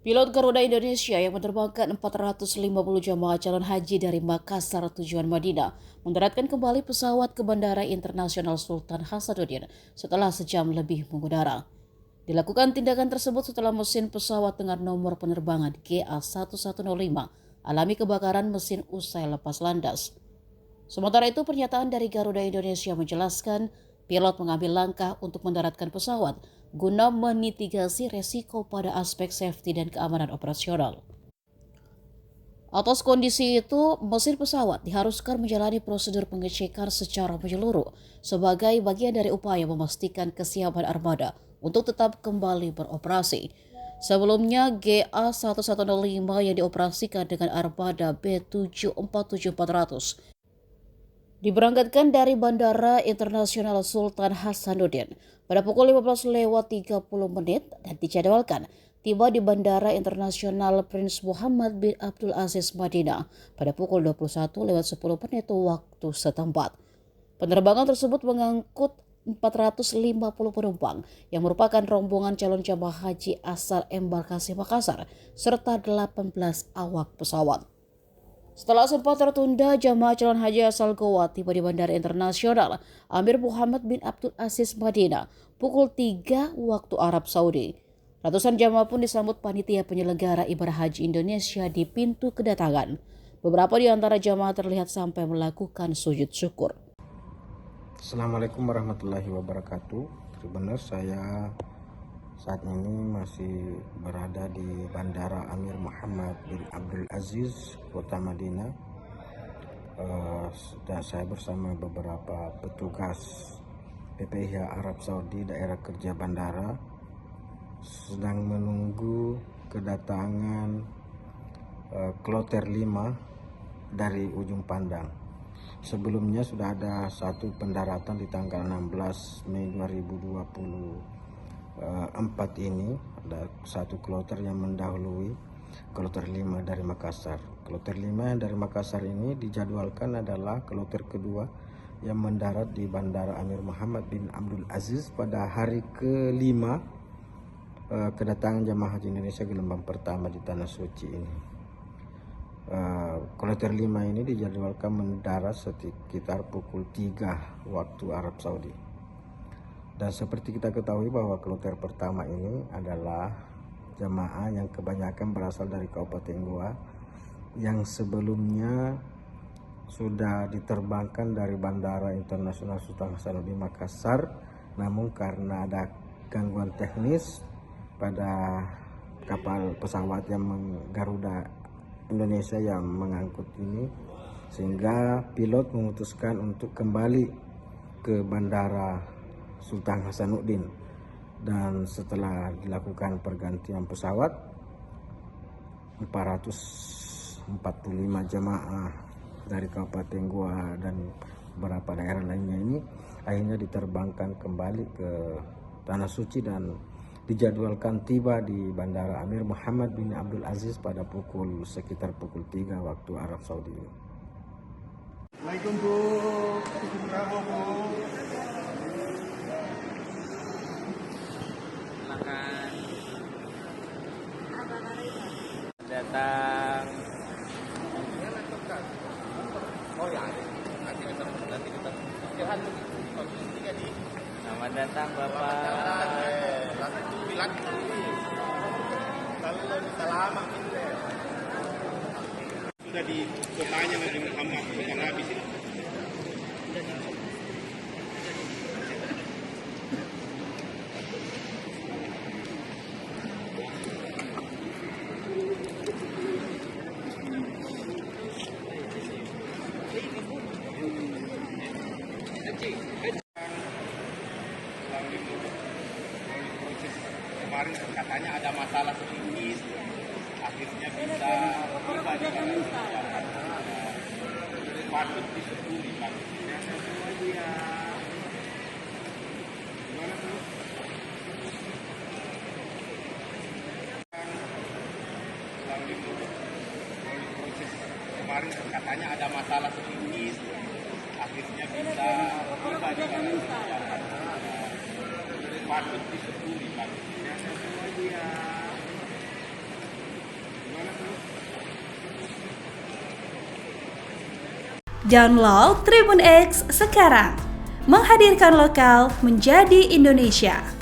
Pilot Garuda Indonesia yang menerbangkan 450 jamaah calon haji dari Makassar tujuan Madinah mendaratkan kembali pesawat ke Bandara Internasional Sultan Hasanuddin setelah sejam lebih mengudara. Dilakukan tindakan tersebut setelah mesin pesawat dengan nomor penerbangan GA1105 alami kebakaran mesin usai lepas landas. Sementara itu, pernyataan dari Garuda Indonesia menjelaskan pilot mengambil langkah untuk mendaratkan pesawat guna memitigasi resiko pada aspek safety dan keamanan operasional. Atas kondisi itu, mesin pesawat diharuskan menjalani prosedur pengecekan secara menyeluruh sebagai bagian dari upaya memastikan kesiapan armada untuk tetap kembali beroperasi. Sebelumnya, GA1105 yang dioperasikan dengan armada B747-400 diberangkatkan dari Bandara Internasional Sultan Hasanuddin pada pukul 15.30 dan dijadwalkan tiba di Bandara Internasional Prince Muhammad bin Abdul Aziz Madinah pada pukul 21.10 waktu setempat. Penerbangan tersebut mengangkut 450 penumpang yang merupakan rombongan calon jamaah haji asal embarkasi Makassar serta 18 awak pesawat. Setelah sempat tertunda, jamaah calon haji asal Goa tiba di Bandara Internasional Amir Muhammad bin Abdul Aziz Madinah pukul 3 waktu Arab Saudi. Ratusan jamaah pun disambut panitia penyelenggara ibadah haji Indonesia di pintu kedatangan. Beberapa di antara jamaah terlihat sampai melakukan sujud syukur. Assalamualaikum warahmatullahi wabarakatuh. Benar, saya saat ini masih berada di Bandara Amir Muhammad bin Abdul Aziz, Kota Madinah. Dan saya bersama beberapa petugas PPIH Arab Saudi daerah kerja bandara sedang menunggu kedatangan kloter 5 dari ujung pandang. Sebelumnya sudah ada satu pendaratan di tanggal 16 Mei 2024 ini. Ada satu kloter yang mendahului kloter 5 dari Makassar. Kloter 5 yang dari Makassar ini dijadwalkan adalah kloter kedua yang mendarat di Bandara Amir Muhammad bin Abdul Aziz pada hari ke-5 kedatangan jamaah haji Indonesia gelombang pertama di Tanah Suci ini. Kloter 5 ini dijadwalkan mendarat sekitar pukul 3 waktu Arab Saudi. Dan seperti kita ketahui bahwa kloter pertama ini adalah jamaah yang kebanyakan berasal dari Kabupaten Goa yang sebelumnya sudah diterbangkan dari Bandara Internasional Sultan Hasanuddin Makassar, namun karena ada gangguan teknis pada kapal pesawat yang Garuda Indonesia yang mengangkut ini, sehingga pilot memutuskan untuk kembali ke Bandara Sultan Hasanuddin. Dan setelah dilakukan pergantian pesawat, 445 jamaah dari Kabupaten Goa dan beberapa daerah lainnya ini akhirnya diterbangkan kembali ke Tanah Suci dan dijadwalkan tiba di Bandara Amir Muhammad bin Abdul Aziz pada sekitar pukul 3 waktu Arab Saudi. Assalamualaikum Bu. Bravo Bu. Silakan datang. Oh ya, nanti kita istirahat Selamat datang Bapak. Sudah di kotanya Nabi Muhammad bukan habis ini. Kemarin katanya ada masalah sedikit, akhirnya bisa tiba di Indonesia. Patut disyukuri Pak. Gimana tuh? Proses kemarin katanya ada masalah sedikit, akhirnya bisa tiba di Indonesia. Patut disyukuri Pak. Download Tribun X sekarang. Menghadirkan lokal menjadi Indonesia.